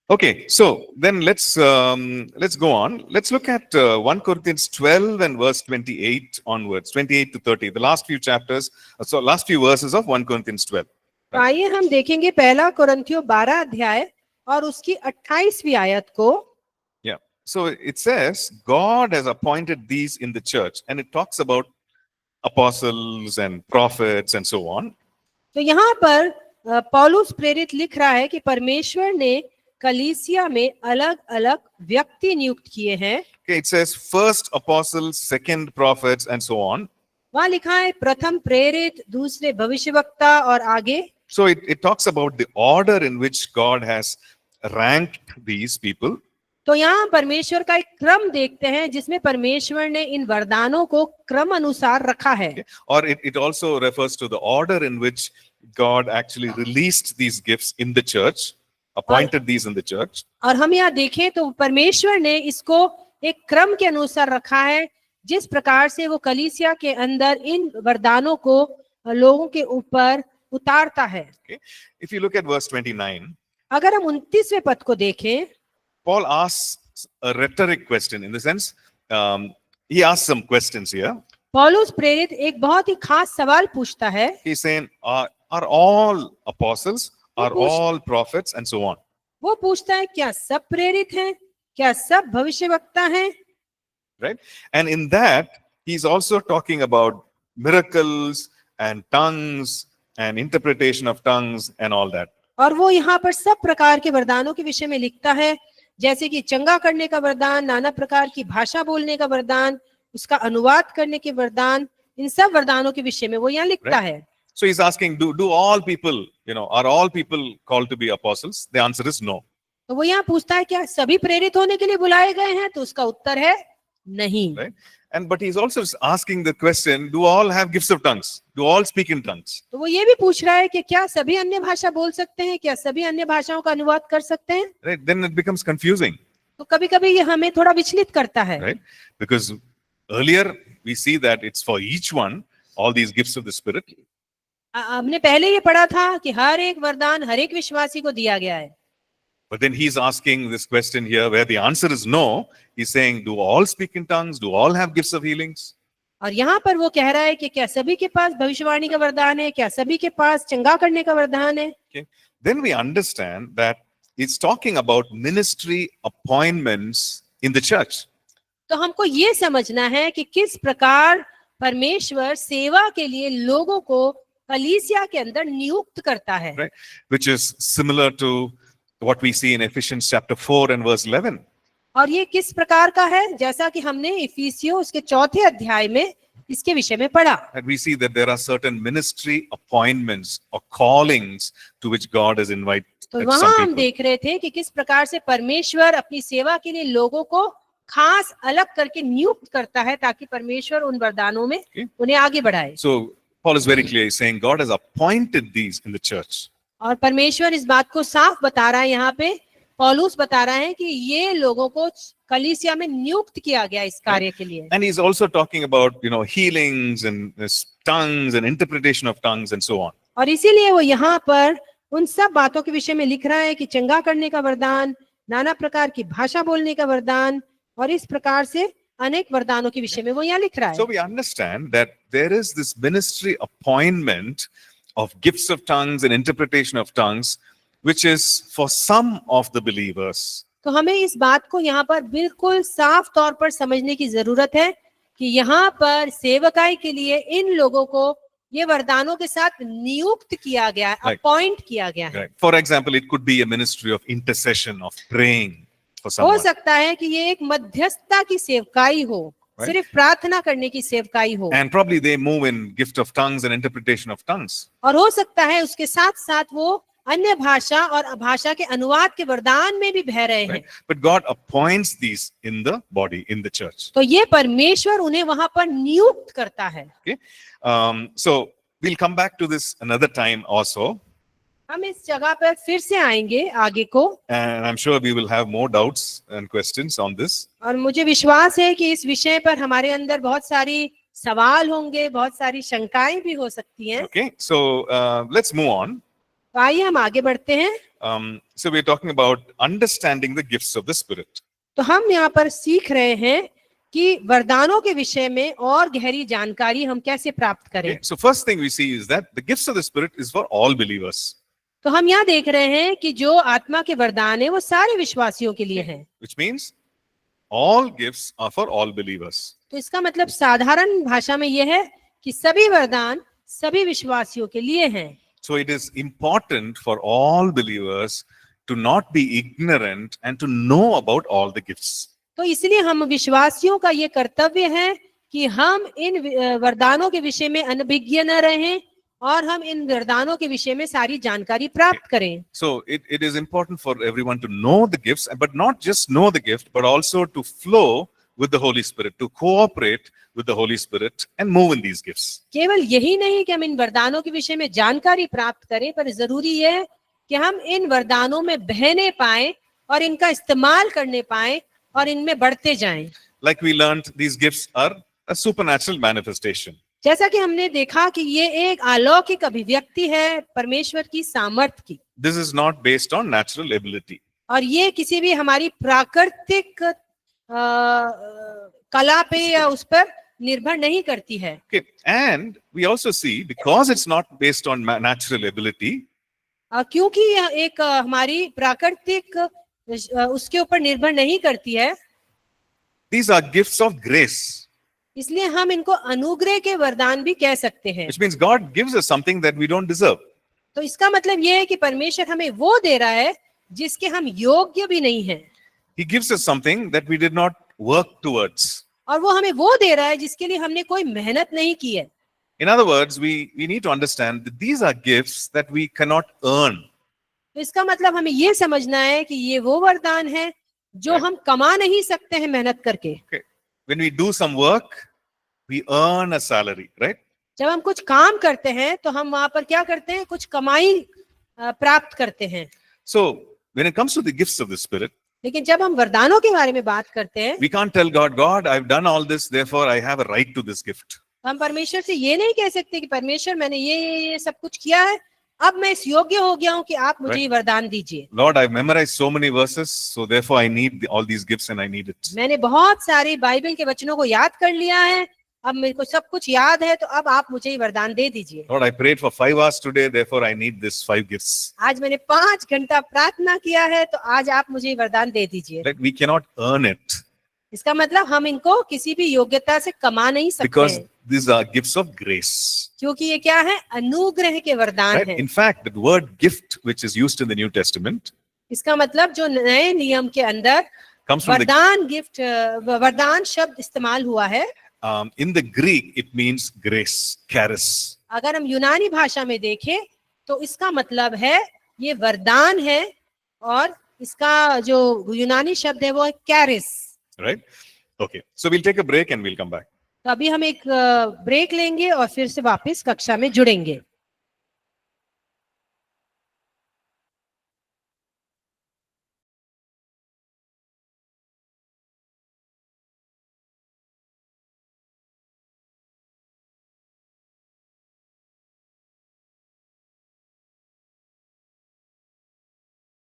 Okay, so then let's go on. Let's look at 1 Corinthians 12 and verse 28 onwards, 28 to 30, the last few chapters, so last few verses of 1 Corinthians 12. तो आइए हम देखेंगे पहला कुरिन्थियों 12 अध्याय और उसकी 28वीं आयत को। Yeah, so it says God has appointed these in the church, and it talks about apostles and prophets and so on. तो यहाँ पर पौलुस प्रेरित लिख रहा है कि परमेश्वर ने कलीसिया में अलग अलग व्यक्ति नियुक्त किए हैं। Okay, it says first apostles, second prophets, and so on. वहां लिखा है प्रथम प्रेरित, दूसरे भविष्यवक्ता और आगे। So it talks about the order in which God has ranked these people. तो यहाँ परमेश्वर का एक क्रम देखते हैं जिसमें परमेश्वर ने इन वरदानों को क्रम अनुसार रखा है। Okay. Or it also refers to the order in which God actually released these gifts in the church, appointed these in the church. और हम यहाँ देखें तो परमेश्वर ने इसको एक क्रम के अनुसार रखा है जिस प्रकार से वो कलीसिया के अंदर इन वरदानों को लोगों के ऊपर उतारता है। Okay. If you look at verse 29, अगर हम 29वें पद को देखें, Paul asks a rhetoric question in the sense, he asks some questions here. पौलुस प्रेरित एक बहुत ही खास सवाल पूछता है। He's saying, are all apostles, are all prophets, and so on. वो पूछता है क्या सब प्रेरित हैं, क्या सब भविष्यवक्ता हैं? Right? And in that, he's also talking about miracles and tongues and interpretation of tongues and all that. और वो यहाँ पर सब प्रकार के वरदानों के विषय में लिखता है, जैसे कि चंगा करने का वरदान, नाना प्रकार की भाषा बोलने का वरदान, उसका अनुवाद करने के वरदान, इन सब वरदानों के विषय में वो यहाँ लिखता है। So he's asking, do all people, are all people called to be apostles? The answer is no. तो वो यहाँ पूछता है क्या सभी प्रेरित होने के लिए बुलाए गए हैं? तो उसका उत्तर है नहीं। Right? But he's also asking the question, do all have gifts of tongues? Do all speak in tongues? तो वो ये भी पूछ रहा है कि क्या सभी अन्य भाषा बोल सकते हैं, क्या सभी अन्य भाषाओं का अनुवाद कर सकते हैं? Right? Then it becomes confusing. तो कभी-कभी ये हमें थोड़ा विचलित करता है। Right? Because earlier we see that it's for each one, all these gifts of the Spirit. हमने पहले ये पढ़ा था कि हर एक वरदान हर एक विश्वासी को दिया गया है। But then he's asking this question here where the answer is no. He's saying, do all speak in tongues? Do all have gifts of healings? और यहाँ पर वो कह रहा है कि क्या सभी के पास भविष्यवाणी का वरदान है, क्या सभी के पास चंगा करने का वरदान है? Okay. Then we understand that it's talking about ministry appointments in the church. तो हमको ये समझना है कि किस प्रकार परमेश्वर सेवा के लिए लोगों को कलीसिया के अंदर नियुक्त करता है, Right? Which is similar to what we see in Ephesians chapter 4 and verse 11. और ये किस प्रकार का है, जैसा कि हमने इफिसियों उसके 4 अध्याय में इसके विषय में पढ़ा। And we see that there are certain ministry appointments or callings to which God has invited तो some वहां हम people. देख रहे थे कि किस प्रकार से परमेश्वर अपनी सेवा के लिए लोगों को खास अलग करके नियुक्त करता है ताकि परमेश्वर उन वरदानों में उन्हें आगे बढ़ाए। So Paul is very clear, he's saying God has appointed these in the church. और परमेश्वर इस बात को साफ बता रहा है, यहाँ पे पौलुस बता रहा है कि ये लोगों को कलीसिया में नियुक्त किया गया इस कार्य के लिए। And he's also talking about, healings and tongues and interpretation of tongues and so on. और इसीलिए वो यहाँ पर उन सब बातों के विषय में लिख रहा है कि चंगा करने का वरदान, नाना प्रकार की भाषा बोलने का वरदान और इस प्रकार से अनेक वरदानों के विषय में वो यहाँ लिख रहा है। So we understand that there is this ministry appointment of gifts of tongues and interpretation of tongues, which is for some of the believers. तो हमें इस बात को यहाँ पर बिल्कुल साफ तौर पर समझने की जरूरत है कि यहाँ पर सेवकाई के लिए इन लोगों को ये वरदानों के साथ नियुक्त किया गया है, अपॉइंट किया गया है। Right. For example, it could be a ministry of intercession, of praying for हो someone. सकता है कि ये एक मध्यस्थता की सेवकाई हो, सिर्फ प्रार्थना करने की सेवकाई हो, And probably they move in gift of tongues and interpretation of tongues. और हो सकता है उसके साथ साथ वो अन्य भाषा और भाषा के अनुवाद के वरदान में भी बह रहे हैं। Right? But God appoints these in the body, in the church. तो ये परमेश्वर उन्हें वहां पर नियुक्त करता है। Okay. So we'll come back to this another time also. हम इस जगह पर फिर से आएंगे आगे को, And I'm sure we will have more doubts and questions on this. और मुझे विश्वास है कि इस विषय पर हमारे अंदर बहुत सारी सवाल होंगे, बहुत सारी शंकाएं भी हो सकती हैं। Okay. So let's move on. तो आइए हम आगे बढ़ते हैं। So we're talking about understanding the gifts of the Spirit. तो हम यहाँ पर सीख रहे हैं कि वरदानों के विषय में और गहरी जानकारी हम कैसे प्राप्त करें। Okay. So first thing we see is that the gifts of the Spirit is for all believers. तो हम यहाँ देख रहे हैं कि जो आत्मा के वरदान है वो सारे विश्वासियों के लिए हैं। Which means all gifts are for all believers. तो इसका मतलब साधारण भाषा में यह है कि सभी वरदान सभी विश्वासियों के लिए हैं। So it is important for all believers to not be ignorant and to know about all the gifts. तो इसलिए हम विश्वासियों का ये कर्तव्य है कि हम इन वरदानों के विषय में अनभिज्ञ न रहें और हम इन वरदानों के विषय में सारी जानकारी प्राप्त करें। So it is important for everyone to know the gifts, but not just know the gift, but also to flow with the Holy Spirit, to cooperate with the Holy Spirit and move in these gifts. केवल यही नहीं कि हम इन वरदानों के विषय में जानकारी प्राप्त करें, पर जरूरी यह है कि हम इन वरदानों में बहने पाएं और इनका इस्तेमाल करने पाएं और इनमें बढ़ते जाएं। Like we learned, these gifts are a supernatural manifestation. जैसा कि हमने देखा कि ये एक अलौकिक अभिव्यक्ति है परमेश्वर की सामर्थ्य की, This is not based on natural ability. और ये किसी भी हमारी प्राकृतिक कला पे या उस पर निर्भर नहीं करती है। Okay, and we also see, because it's not based on natural ability, क्योंकि यह एक हमारी प्राकृतिक उसके ऊपर निर्भर नहीं करती है, these are gifts of grace. इसलिए हम इनको अनुग्रह के वरदान भी कह सकते हैं। Which means God gives us something that we don't deserve. तो इसका मतलब ये है कि परमेश्वर हमें वो दे रहा है जिसके हम योग्य भी नहीं हैं, He gives us something that we did not work towards. और वो हमें वो दे रहा है जिसके लिए हमने कोई मेहनत नहीं की है। In other words, we need to understand that these are gifts that we cannot earn. तो इसका मतलब हमें ये समझना है कि ये वो वरदान है जो हम कमा नहीं सकते हैं मेहनत करके। Okay. When we do some work, we earn a salary, right? जब हम कुछ काम करते हैं तो हम वहां पर क्या करते हैं, कुछ कमाई प्राप्त करते हैं। So when it comes to the gifts of the Spirit, लेकिन जब हम वरदानों के बारे में बात करते हैं, we can't tell God, I've done all this, therefore I have a right to this gift. हम परमेश्वर से ये नहीं कह सकते कि परमेश्वर मैंने ये सब कुछ किया है, अब मैं इस योग्य हो गया हूं कि आप मुझे ये वरदान दीजिए। Lord, I've memorized so many verses, so therefore I need all these gifts and I need it. मैंने बहुत सारी बाइबल के वचनों को याद कर लिया है, अब मेरे को सब कुछ याद है, तो अब आप मुझे ये वरदान दे दीजिए। Lord, I prayed for 5 hours today, therefore I need this 5 gifts. आज मैंने 5 घंटा प्रार्थना किया है, तो आज आप मुझे ये वरदान दे दीजिए। Right? We cannot earn it इसका मतलब हम इनको किसी भी योग्यता से कमा नहीं सकते because हैं, these are gifts of grace. क्योंकि ये क्या है, अनुग्रह के वरदान Right? है। In fact, the word gift, which is used in the New Testament, इसका मतलब जो नए नियम के अंदर comes from the वरदान गिफ्ट, वरदान शब्द इस्तेमाल हुआ है, in the Greek, it means grace, charis. अगर हम यूनानी भाषा में देखें तो इसका मतलब है ये वरदान है, और इसका जो यूनानी शब्द है वो है कैरिस। Right? Okay. So we'll take a break and we'll come back. तो अभी हम एक ब्रेक लेंगे और फिर से वापस कक्षा में जुड़ेंगे।